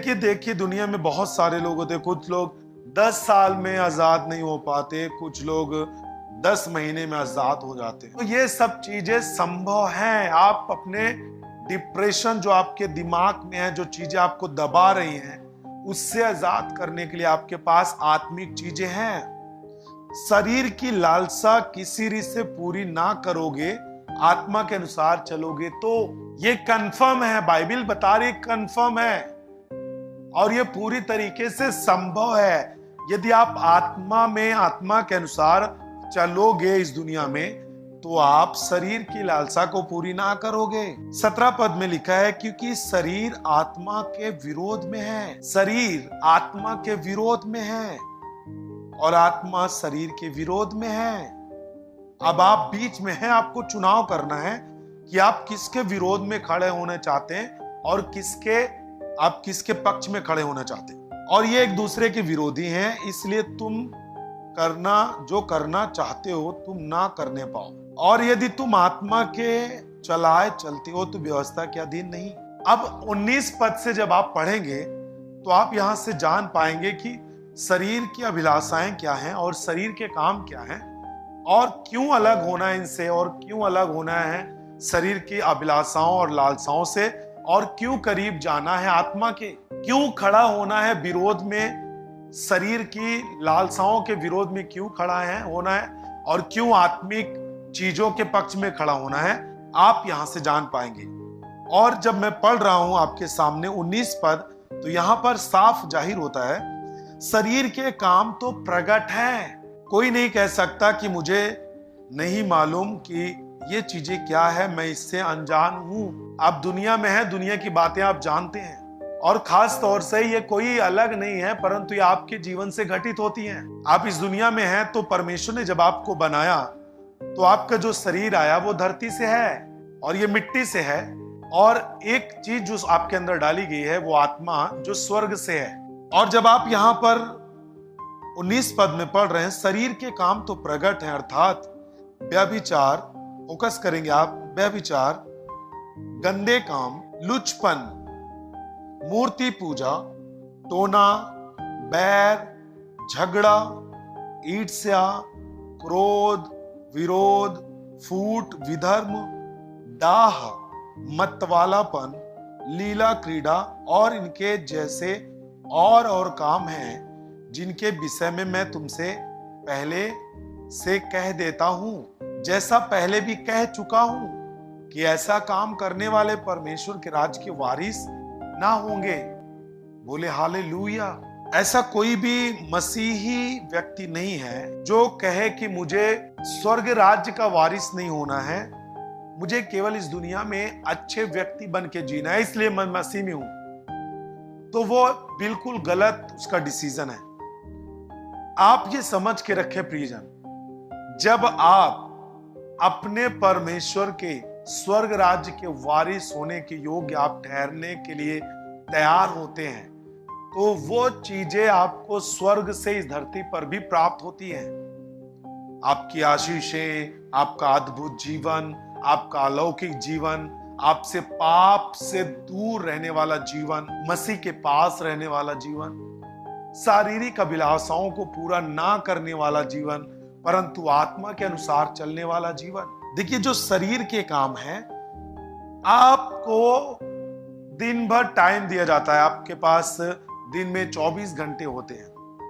देखिए दुनिया में बहुत सारे लोग होते हैं। कुछ लोग 10 साल में आजाद नहीं हो पाते, कुछ लोग 10 महीने में आजाद हो जाते हैं। तो ये सब चीजें संभव हैं। आप अपने डिप्रेशन जो आपके दिमाग में है, जो चीजें आपको दबा रही हैं, उससे आजाद करने के लिए आपके पास आत्मिक चीजें हैं। शरीर की लालसा किसी रीत से पूरी ना करोगे, आत्मा के अनुसार चलोगे तो ये कंफर्म है, बाइबल बता रही कंफर्म है और ये पूरी तरीके से संभव है। यदि आप आत्मा में, आत्मा के अनुसार चलोगे इस दुनिया में, तो आप शरीर की लालसा को पूरी ना करोगे। 17 पद में लिखा है, क्योंकि शरीर आत्मा के विरोध में है। शरीर आत्मा के विरोध में है और आत्मा शरीर के विरोध में है। अब आप बीच में हैं, आपको चुनाव करना है कि आप किसके विरोध में खड़े होना चाहते हैं और आप किसके पक्ष में खड़े होना चाहते हैं। और ये एक दूसरे के विरोधी हैं, इसलिए तुम जो करना चाहते हो तुम ना करने पाओ। और यदि तुम आत्मा के चलाए चलते हो तो व्यवस्था के अधीन नहीं। अब 19 पद से जब आप पढ़ेंगे तो आप यहां से जान पाएंगे कि शरीर की अभिलाषाएं क्या हैं और शरीर के काम क्या हैं और क्यों अलग होना है इनसे, और क्यों अलग होना है शरीर की अभिलाषाओं और लालसाओं से, और क्यों करीब जाना है आत्मा के, क्यों खड़ा होना है विरोध में, शरीर की लालसाओं के विरोध में क्यों होना है और क्यों आत्मिक चीजों के पक्ष में खड़ा होना है, आप यहां से जान पाएंगे। और जब मैं पढ़ रहा हूं आपके सामने 19 पद, तो यहां पर साफ जाहिर होता है शरीर के काम तो प्रकट हैं। कोई नहीं कह सकता कि मुझे नहीं मालूम कि ये चीजें क्या है, मैं इससे अनजान हूं। आप दुनिया में हैं, दुनिया की बातें आप जानते हैं और खास तौर से ये कोई अलग नहीं है, परंतु ये आपके जीवन से घटित होती हैं। आप इस दुनिया में हैं तो परमेश्वर ने जब आपको बनाया तो आपका जो शरीर आया वो धरती से है और ये मिट्टी से है, और एक चीज जो आपके अंदर डाली गई है वो आत्मा जो स्वर्ग से है। और जब आप यहां पर 19 पद में पढ़ रहे हैं, शरीर के काम तो प्रकट हैं, अर्थात व्यभिचार, फोकस करेंगे आप, व्यभिचार, गंदे काम, लुचपन, मूर्ति पूजा, टोना, बैर, झगड़ा, ईर्ष्या, क्रोध, विरोध, फूट, विधर्म, डाह, मतवालापन, लीला क्रीड़ा और इनके जैसे और काम हैं, जिनके विषय में मैं तुमसे पहले से कह देता हूं, जैसा पहले भी कह चुका हूं कि ऐसा काम करने वाले परमेश्वर के राज्य के वारिस ना होंगे। बोले हालेलुया। ऐसा कोई भी मसीही व्यक्ति नहीं है जो कहे कि मुझे स्वर्ग राज्य का वारिस नहीं होना है, मुझे केवल इस दुनिया में अच्छे व्यक्ति बन के जीना है, इसलिए मैं मसीह में हूं। तो वो बिल्कुल गलत उसका डिसीजन है। आप ये समझ के रखें प्रियजन, जब आप अपने परमेश्वर के स्वर्ग राज्य के वारिस होने के योग्य आप ठहरने के लिए तैयार होते हैं, तो वो चीजें आपको स्वर्ग से इस धरती पर भी प्राप्त होती हैं। आपकी आशीषें, आपका अद्भुत जीवन, आपका अलौकिक जीवन, आपसे पाप से दूर रहने वाला जीवन, मसीह के पास रहने वाला जीवन, शारीरिक अभिलाषाओं को पूरा ना करने वाला जीवन, परंतु आत्मा के अनुसार चलने वाला जीवन। देखिए, जो शरीर के काम है, आपको दिन भर टाइम दिया जाता है। आपके पास दिन में 24 घंटे होते हैं,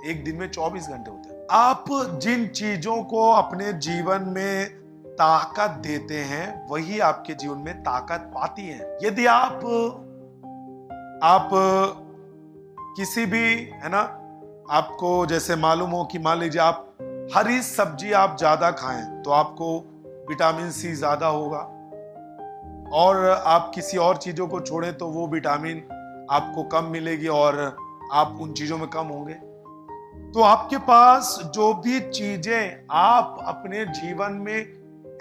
एक दिन में 24 घंटे होते हैं। आप जिन चीजों को अपने जीवन में ताकत देते हैं, वही आपके जीवन में ताकत पाती है। यदि आप किसी भी, है ना, आपको जैसे मालूम हो कि मान लीजिए आप हरी सब्जी आप ज्यादा खाएं तो आपको विटामिन सी ज्यादा होगा, और आप किसी और चीजों को छोड़ें तो वो विटामिन आपको कम मिलेगी और आप उन चीजों में कम होंगे। तो आपके पास जो भी चीजें आप अपने जीवन में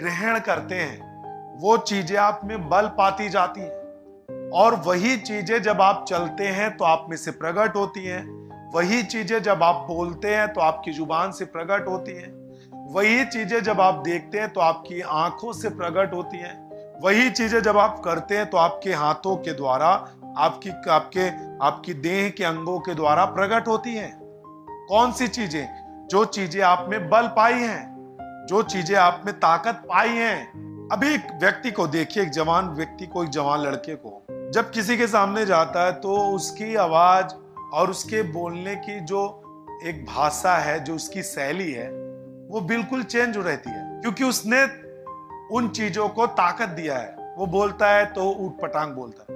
ग्रहण करते हैं, वो चीजें आप में बल पाती जाती हैं, और वही चीजें जब आप चलते हैं तो आप में से प्रकट होती हैं। वही चीजें जब आप बोलते हैं तो आपकी जुबान से प्रकट होती हैं। वही चीजें जब आप देखते हैं तो आपकी आंखों से प्रकट होती हैं। वही चीजें जब आप करते हैं तो आपके हाथों के द्वारा आपकी आपके आपकी देह के अंगों के द्वारा प्रकट होती हैं। कौन सी चीजें? जो चीजें आप में बल पाई हैं, जो चीजें आप में ताकत पाई हैं। अभी एक व्यक्ति को देखिए, एक जवान व्यक्ति को, एक जवान लड़के को जब किसी के सामने जाता है तो उसकी आवाज और उसके बोलने की जो एक भाषा है, जो उसकी शैली है, वो बिल्कुल चेंज हो रहती है, क्योंकि उसने उन चीजों को ताकत दिया है। वो बोलता है तो ऊट पटांग बोलता है।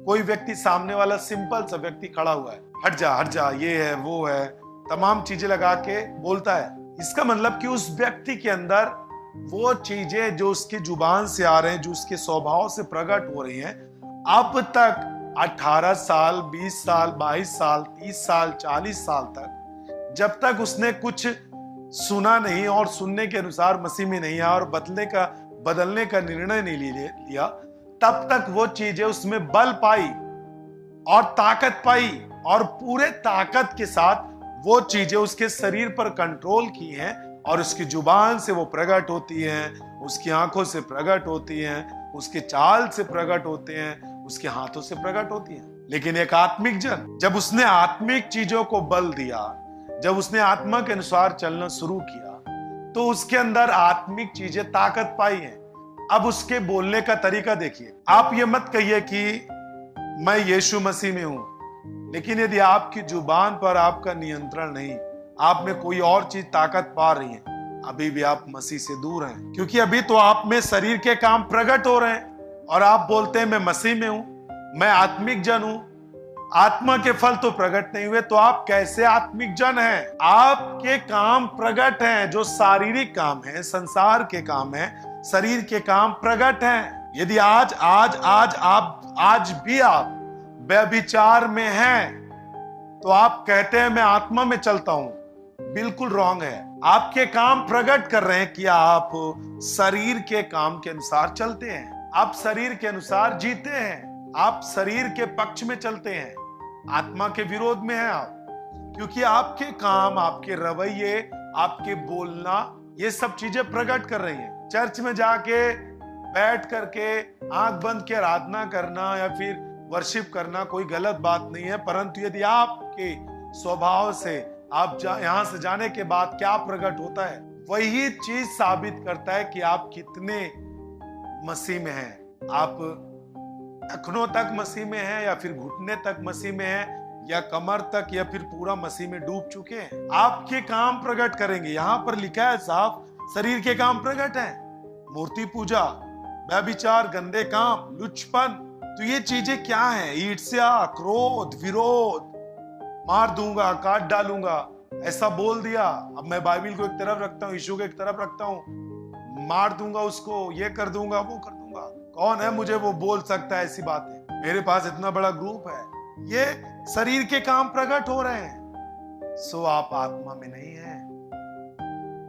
कोई व्यक्ति, सामने वाला सिंपल सा व्यक्ति खड़ा हुआ है, हट जा, ये है वो है, तमाम चीजें लगा के बोलता है। इसका मतलब कि उस व्यक्ति के अंदर वो चीजें जो उसकी जुबान से आ रहे हैं, जो उसके स्वभाव से प्रकट हो रही हैं, अब तक 18 साल, 20 साल, 22 साल, 30 साल, 40 साल तक, जब तक उसने कुछ सुना नहीं और सुनने के अनुसार मसीह में नहीं आया और बदलने का निर्णय नहीं लिया, तब तक वो चीजें उसमें बल पाई और ताकत पाई, और पूरे ताकत के साथ वो चीजें उसके शरीर पर कंट्रोल की हैं, और उसकी जुबान से वो प्रकट होती हैं, उसकी आंखों से प्रकट होती हैं, उसके चाल से प्रकट होते हैं, उसके हाथों से प्रकट होती हैं। लेकिन एक आत्मिक जन, जब उसने आत्मिक चीजों को बल दिया, जब उसने आत्मा के अनुसार चलना शुरू किया, तो उसके अंदर आत्मिक चीजें ताकत पाई हैं। अब उसके बोलने का तरीका देखिए। आप ये मत कहिए कि मैं यीशु मसीह में हूं, लेकिन यदि आपकी जुबान पर आपका नियंत्रण नहीं, आप में कोई और चीज ताकत पा रही है, अभी भी आप मसीह से दूर हैं, क्योंकि अभी तो आप में शरीर के काम प्रकट हो रहे हैं और आप बोलते हैं मैं मसीह में हूं, मैं आत्मिक जन हूं। आत्मा के फल तो प्रकट नहीं हुए, तो आप कैसे आत्मिक जन हैं? आपके काम प्रकट हैं, जो शारीरिक काम है, संसार के काम है, शरीर के काम प्रकट हैं। यदि आज भी आप व्यभिचार में हैं, तो आप कहते हैं मैं आत्मा में चलता हूं, बिल्कुल रॉन्ग है। आपके काम प्रकट कर रहे हैं कि आप शरीर के काम के अनुसार चलते हैं, आप शरीर के अनुसार जीते हैं, आप शरीर के पक्ष में चलते हैं, आत्मा के विरोध में हैं आप, क्योंकि आपके काम, आपके रवैये, आपके बोलना, ये सब चीजें प्रकट कर रही हैं। चर्च में जाके बैठ करके आंख बंद के आराधना करना या फिर वर्शिप करना कोई गलत बात नहीं है, परंतु यदि आपके स्वभाव से आप यहां से जाने के बाद क्या प्रकट होता है, वही चीज साबित करता है कि आप कितने मसीह में हैं। आप अखनों तक मसीह में हैं, या फिर घुटने तक मसीह में हैं, या कमर तक, या फिर पूरा मसीह में डूब चुके हैं। आपके काम प्रकट करेंगे। यहां पर लिखा है साफ, शरीर के काम प्रकट हैं, मूर्ति पूजा, व्यभिचार, गंदे काम, लुचपन। तो ये चीजें क्या हैं? ईर्ष्या, क्रोध, विरोध, मार दूंगा, काट डालूंगा, ऐसा बोल दिया, अब मैं बाइबल को एक तरफ रखता हूँ, यीशु को एक तरफ रखता हूँ, मार दूंगा उसको, ये कर दूंगा, वो कर दूंगा। कौन है मुझे वो बोल सकता है ऐसी बातें? मेरे पास इतना बड़ा ग्रुप है। ये शरीर के काम प्रकट हो रहे हैं। सो आप आत्मा में नहीं हैं।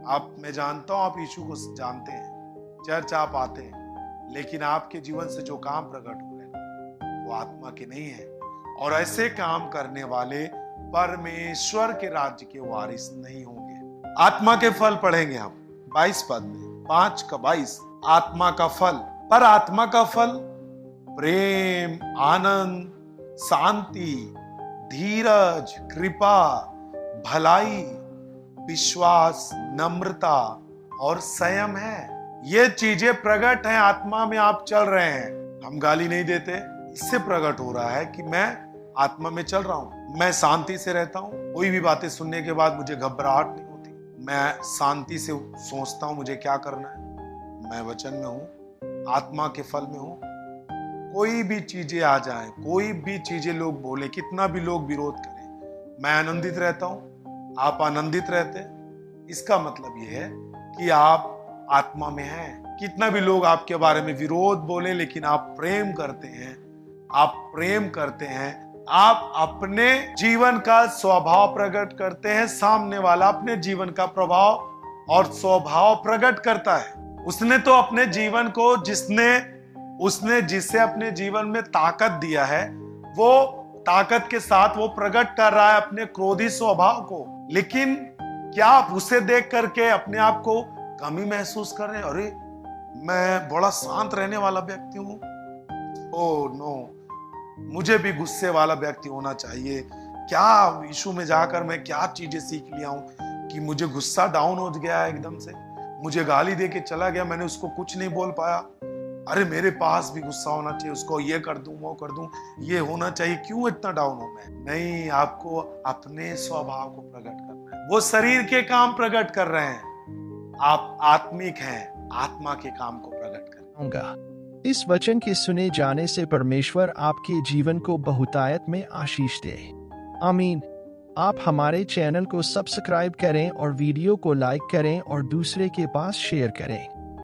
आप, मैं जानता हूं आप यीशु को जानते हैं, चर्च आप आते हैं, लेकिन आपके जीवन से जो काम प्रकट हो रहे हैं वो आत्मा के नहीं है, और ऐसे काम करने वाले परमेश्वर के राज्य के वारिस नहीं होंगे। आत्मा के फल पढ़ेंगे हम 22 पद में, 5 का 22। आत्मा का फल, पर आत्मा का फल प्रेम, आनंद, शांति, धीरज, कृपा, भलाई, विश्वास, नम्रता और संयम है। ये चीजें प्रकट हैं। आत्मा में आप चल रहे हैं। हम गाली नहीं देते, इससे प्रकट हो रहा है कि मैं आत्मा में चल रहा हूं, मैं शांति से रहता हूं। कोई भी बातें सुनने के बाद मुझे घबराहट नहीं होती, मैं शांति से सोचता हूं मुझे क्या करना है। मैं वचन में हूं, आत्मा के फल में हूं। कोई भी चीजें आ जाएं, कोई भी चीजें लोग बोले, कितना भी लोग विरोध करें, मैं आनंदित रहता हूं, आप आनंदित रहते हैं। इसका मतलब यह है कि आप आत्मा में हैं। कितना भी लोग आपके बारे में विरोध बोले, लेकिन आप प्रेम करते हैं, आप प्रेम करते हैं, आप अपने जीवन का स्वभाव प्रकट करते हैं। सामने वाला अपने जीवन का प्रभाव और स्वभाव प्रकट करता है। उसने तो अपने जीवन को, उसने जिसे अपने जीवन में ताकत दिया है, वो ताकत के साथ वो प्रकट कर रहा है अपने क्रोधी स्वभाव को। लेकिन क्या आप उसे देख करके अपने आप को कमी महसूस कर रहे हैं? अरे मैं बड़ा शांत रहने वाला व्यक्ति हूं। ओह नो, मुझे भी गुस्से वाला व्यक्ति होना चाहिए। क्या यीशु में जाकर मैं क्या चीजें सीख लिया हूँ कि मुझे गुस्सा डाउन हो गया एकदम से, मुझे गाली दे के चला गया, मैंने उसको कुछ नहीं बोल पाया। अरे मेरे पास भी गुस्सा होना चाहिए, उसको ये कर दूं वो कर दूं, ये होना चाहिए, क्यों इतना डाउन हूं मैं? नहीं, आपको अपने स्वभाव को प्रकट करना है। वो शरीर के काम प्रकट कर रहे हैं, आप आत्मिक हैं, आत्मा के काम को प्रकट करें। इस वचन के सुने जाने से परमेश्वर आपके जीवन को बहुतायत में आशीष दे। आमीन। आप हमारे चैनल को सब्सक्राइब करें और वीडियो को लाइक करें और दूसरे के पास शेयर करें।